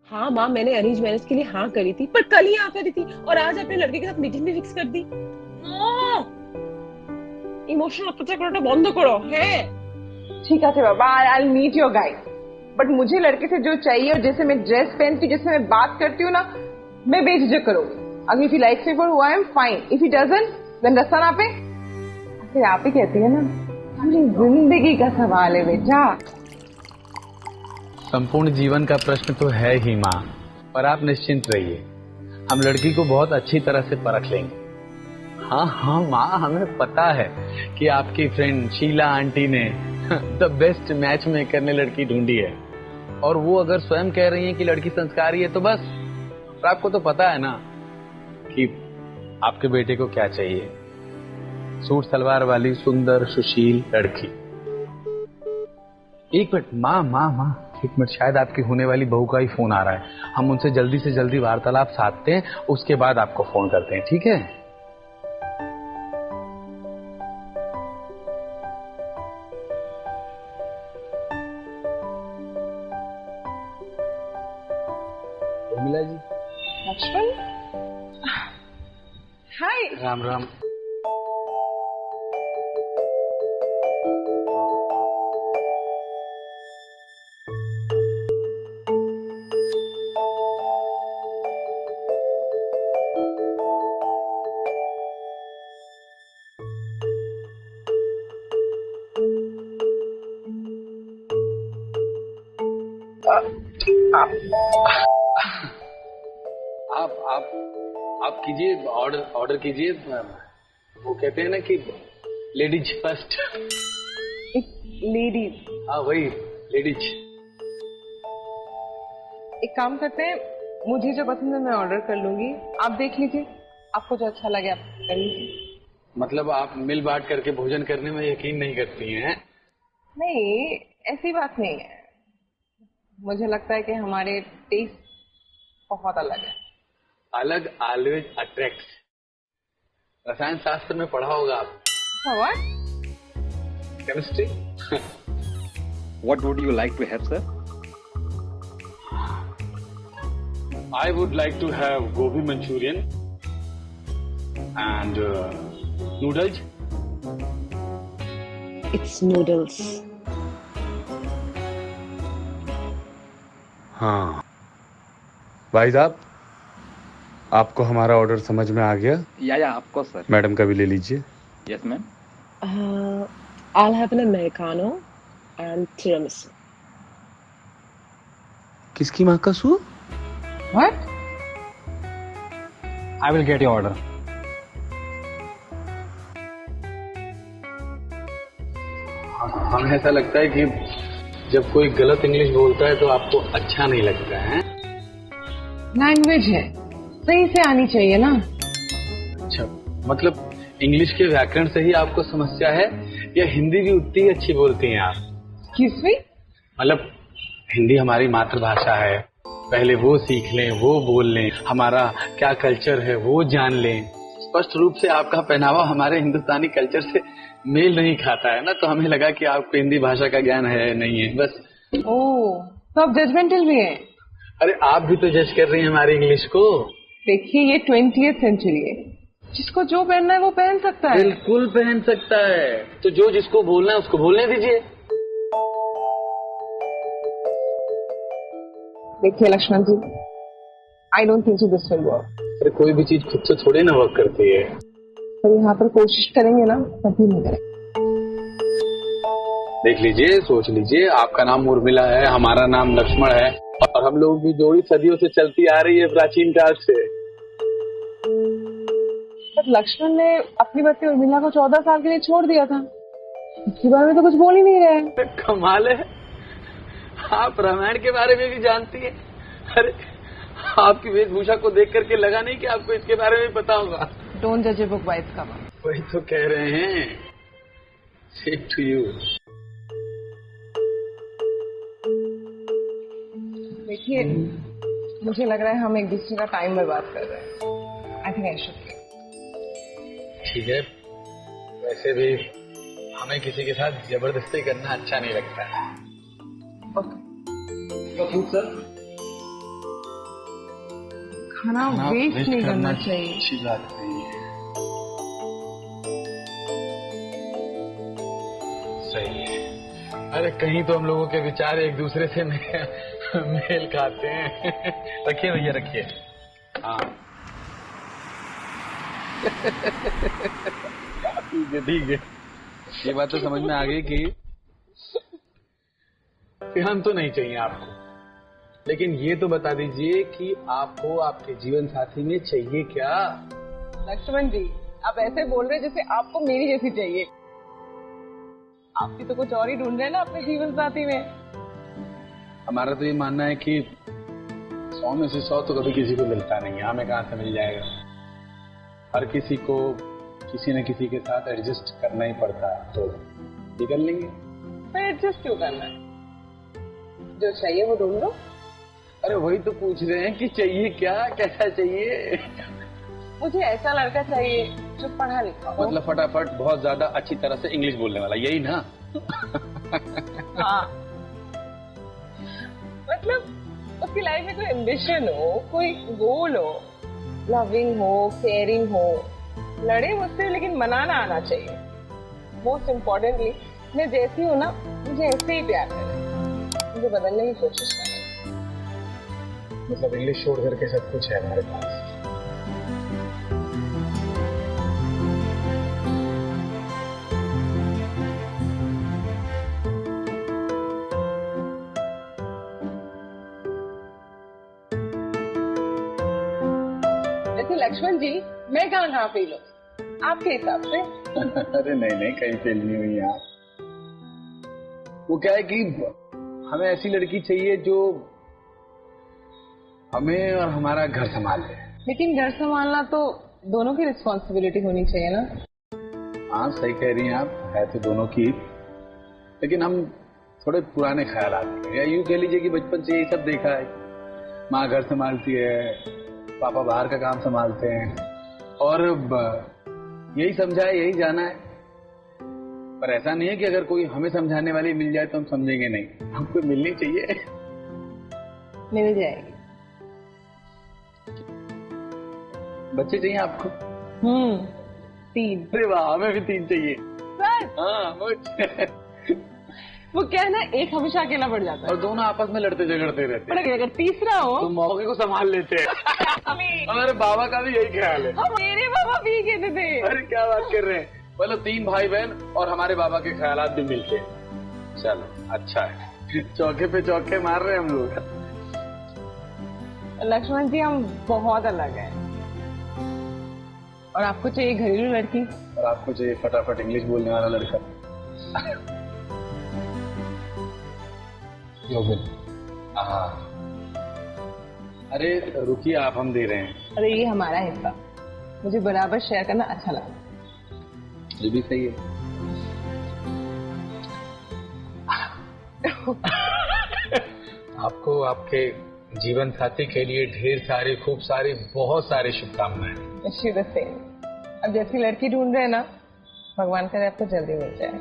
हाँ माँ, मैंने अरेंज मैरिज के लिए हाँ करी थी, पर कल ही हाँ करी थी और आज अपने लड़के के साथ मीटिंग भी फिक्स कर दी। इमोशनल अत्याचार करना बंद करो है। ठीक है बाबा, I will meet your guide, but मुझे लड़के से जो चाहिए और जैसे मैं ड्रेस पहनती हूँ, जैसे मैं बात करती हूँ ना, मैं बेझिझक करूंगी। अगर if he likes me for who I am, fine. If he doesn't, then रास्ता ना पे। फिर आप ही कहती है ना, पूरी जिंदगी का सवाल है बेटा। संपूर्ण जीवन का प्रश्न तो है ही माँ, पर आप निश्चिंत रहिए, हम लड़की को बहुत अच्छी तरह से परख लेंगे। हाँ हाँ माँ, हमें पता है कि आपकी फ्रेंड शीला आंटी ने द बेस्ट मैच मेकर ने लड़की ढूंढी है, और वो अगर स्वयं कह रही है कि लड़की संस्कारी है तो बस। और आपको तो पता है ना कि आपके बेटे को क्या चाहिए, सूट सलवार वाली सुंदर सुशील लड़की। एक मिनट माँ माँ माँ, एक मिनट, शायद आपकी होने वाली बहू का ही फोन आ रहा है। हम उनसे जल्दी से जल्दी वार्तालाप साधते हैं, उसके बाद आपको फोन करते हैं, ठीक है? उर्मिला जी। लक्ष्मण, हाय। राम राम। आप आप कीजिए, ऑर्डर कीजिए। वो कहते हैं ना कि लेडीज फर्स्ट। लेडीज? हाँ वही, लेडीज। एक काम करते हैं, मुझे जो पसंद है मैं ऑर्डर कर लूंगी, आप देख लीजिए, आपको जो अच्छा लगे आप कर लीजिए। मतलब आप मिल बांट करके भोजन करने में यकीन नहीं करती हैं? नहीं, ऐसी बात नहीं है। मुझे लगता है कि हमारे टेस्ट बहुत अलग है। अलग ऑलवेज अट्रैक्ट। रसायन शास्त्र में पढ़ा होगा आप। What? Chemistry. What would you like to have, sir? I would like to have gobi Manchurian and noodles. It's noodles. हाँ भाई साहब, आपको हमारा ऑर्डर समझ में आ गया? Yeah, of course, sir. Madam का भी ले लीजिए। Yes, ma'am. I'll have an Americano and tiramisu. किसकी माँ का सू? What? I will get your order. हमें ऐसा लगता है कि जब कोई गलत इंग्लिश बोलता है तो आपको अच्छा नहीं लगता है। लैंग्वेज है, सही से आनी चाहिए ना। अच्छा, मतलब इंग्लिश के व्याकरण से ही आपको समस्या है, या हिंदी भी उतनी ही अच्छी बोलती हैं आप? Excuse me? मतलब हिंदी हमारी मातृभाषा है, पहले वो सीख लें, वो बोल लें, हमारा क्या कल्चर है वो जान लें। स्पष्ट रूप से आपका पहनावा हमारे हिंदुस्तानी कल्चर से मेल नहीं खाता है ना, तो हमें लगा कि आपको हिंदी भाषा का ज्ञान है नहीं है, बस। ओह, तो आप जजमेंटल भी हैं। अरे आप भी तो जज कर रही हैं हमारी इंग्लिश को। देखिए, ये 20th सेंचुरी है, जिसको जो पहनना है वो पहन सकता है। बिल्कुल पहन सकता है, तो जो जिसको बोलना है उसको बोलने दीजिए। देखिए Lakshman ji, I don't think so this will work. अरे कोई भी चीज खुद से थोड़ी ना वर्क करती है। पर यहाँ पर कोशिश करेंगे ना, कभी नहीं करेंगे। देख लीजिए, सोच लीजिए, आपका नाम उर्मिला है, हमारा नाम लक्ष्मण है, और हम लोगों की जोड़ी सदियों से चलती आ रही है, प्राचीन काल से। पर लक्ष्मण ने अपनी पत्नी उर्मिला को 14 साल के लिए छोड़ दिया था, इसके बारे में तो कुछ बोल ही नहीं रहे। कमाल है, आप रामायण के बारे में भी जानती हैं। अरे आपकी वेशभूषा को देख करके लगा नहीं कि आपको इसके बारे में पता होगा। डोंट जज a book by its cover. वही तो कह रहे हैं, सेम टू यू। देखिए, मुझे लग रहा है हम एक दूसरे का टाइम में बात कर रहे हैं। I think I should. ठीक है, वैसे भी हमें किसी के साथ जबरदस्ती करना अच्छा नहीं लगता है। ओके। कपूर सर, खाना वेस्ट नहीं करना चाहिए। अच्छी बात नहीं है। सही है। अरे कहीं तो हम लोगों के विचार एक दूसरे से मेल खाते हैं। रखिए भैया रखिए। हाँ ठीक है ठीक है। ये बात तो समझ में आ गई कि हम तो नहीं चाहिए आपको, लेकिन ये तो बता दीजिए कि आपको आपके जीवन साथी में चाहिए क्या? लक्ष्मण जी, आप ऐसे बोल रहे जैसे आपको मेरी जैसी चाहिए। आप भी तो कुछ और ही ढूंढ रहे हैं ना अपने जीवन साथी में। हमारा तो ये मानना है कि 100 में से 100 तो कभी किसी को मिलता नहीं है। हमें कहाँ से मिल जाएगा? हर किसी को किसी न किसी के साथ एडजस्ट करना ही पड़ता है, तो ये कर लेंगे। तो एडजस्ट क्यों करना है? जो चाहिए वो ढूंढ लो। अरे वही तो पूछ रहे हैं कि चाहिए क्या, कैसा चाहिए? मुझे ऐसा लड़का चाहिए जो पढ़ा लिखा हो, मतलब फटाफट बहुत ज्यादा अच्छी तरह से इंग्लिश बोलने वाला, यही ना? हाँ, मतलब उसकी लाइफ में कोई एम्बिशन हो, कोई गोल हो, लविंग हो, केयरिंग हो। लड़े मुझसे लेकिन मनाना आना चाहिए। मोस्ट इम्पोर्टेंटली मैं जैसी हूँ ना, मुझे ऐसे ही प्यार करें, मुझे बदलने की कोशिश करें। मतलब इंग्लिश छोड़ करके सब कुछ है हमारे पास। वैसे लक्ष्मण जी, मैं कहाँ फेल हूँ आपके हिसाब से? अरे नहीं नहीं, कहीं फेल नहीं हुई आप। वो क्या है कि हमें ऐसी लड़की चाहिए जो हमें और हमारा घर संभाल ले। लेकिन घर संभालना तो दोनों की रिस्पॉन्सिबिलिटी होनी चाहिए ना। हाँ सही कह रही हैं आप, है तो दोनों की, लेकिन हम थोड़े पुराने ख्यालात हैं, या यूं कह लीजिए कि बचपन से यही सब देखा है। माँ घर संभालती है, पापा बाहर का काम संभालते हैं, और यही समझा है, यही जाना है। पर ऐसा नहीं है कि अगर कोई हमें समझाने वाली मिल जाए तो हम समझेंगे नहीं। हमको मिलनी चाहिए। मिल जाएगी। बच्चे चाहिए आपको? 3। अरे वाह, हमें भी 3 चाहिए। सर हाँ मुझे। वो क्या है ना, एक हमेशा अकेला पड़ जाता है और दोनों आपस में लड़ते झगड़ते रहते पर हैं। अगर तीसरा हो तो मौके को संभाल लेते हैं। हमारे बाबा का भी यही ख्याल है। मेरे बाबा भी कहते थे। अरे क्या बात कर रहे हैं? मतलब 3 भाई बहन और हमारे बाबा के ख्यालात भी मिलते हैं। चलो अच्छा है, चौके पे चौके मार रहे हैं हम लोग। लक्ष्मण जी, हम बहुत अलग हैं। और आपको चाहिए घरेलू लड़की, और आपको चाहिए फटाफट इंग्लिश बोलने वाला लड़का। हाँ, अरे रुकिए, आप हम दे रहे हैं। अरे ये हमारा हिस्सा, मुझे बराबर शेयर करना अच्छा लगा। ये भी सही है। आपको आपके जीवन साथी के लिए ढेर सारी, खूब सारी, बहुत सारी शुभकामनाएं। अब जैसी लड़की ढूंढ रहे हैं ना, भगवान करे आपको जल्दी मिल जाए।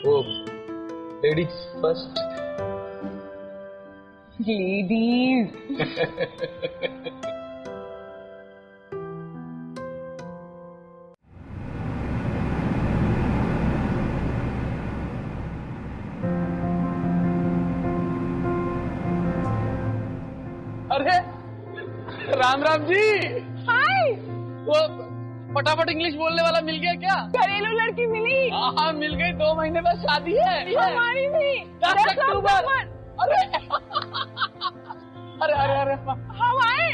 वो लेडीज फर्स्ट। लेडीज। अरे राम राम जी। हाय, वो फटाफट इंग्लिश बोलने वाला मिल गया क्या? घरेलू लड़की मिली। हाँ मिल गई। 2 महीने बाद शादी है। हमारी भी 10 अक्टूबर। अरे अरे अरे अरे हम आए।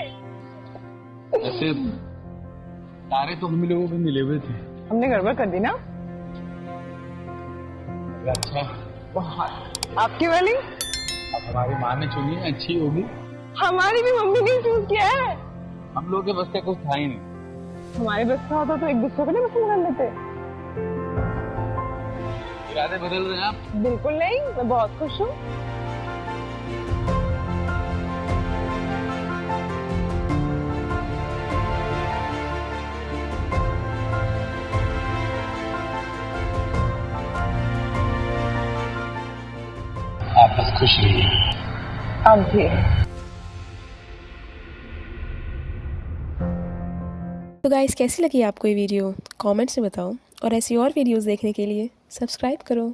ऐसे तारे तो हम लोगों को मिले हुए थे। हमने गड़बड़ कर दी ना। अच्छा, बहुत। आपकी वाली अब हमारी माँ ने चुनी है, अच्छी होगी। हमारी भी मम्मी ने चूज किया है। हम लोग के बस का कुछ था ही नहीं। हमारे बस का होता तो एक दूसरे को नहीं पसंद कर लेते। इरादे बदल रहे हैं आप? बिल्कुल नहीं, मैं बहुत खुश हूँ। आप बस खुश रहिए। अब भी। तो गाइस कैसी लगी आपको ये वीडियो कमेंट्स में बताओ और ऐसी और वीडियोस देखने के लिए सब्सक्राइब करो।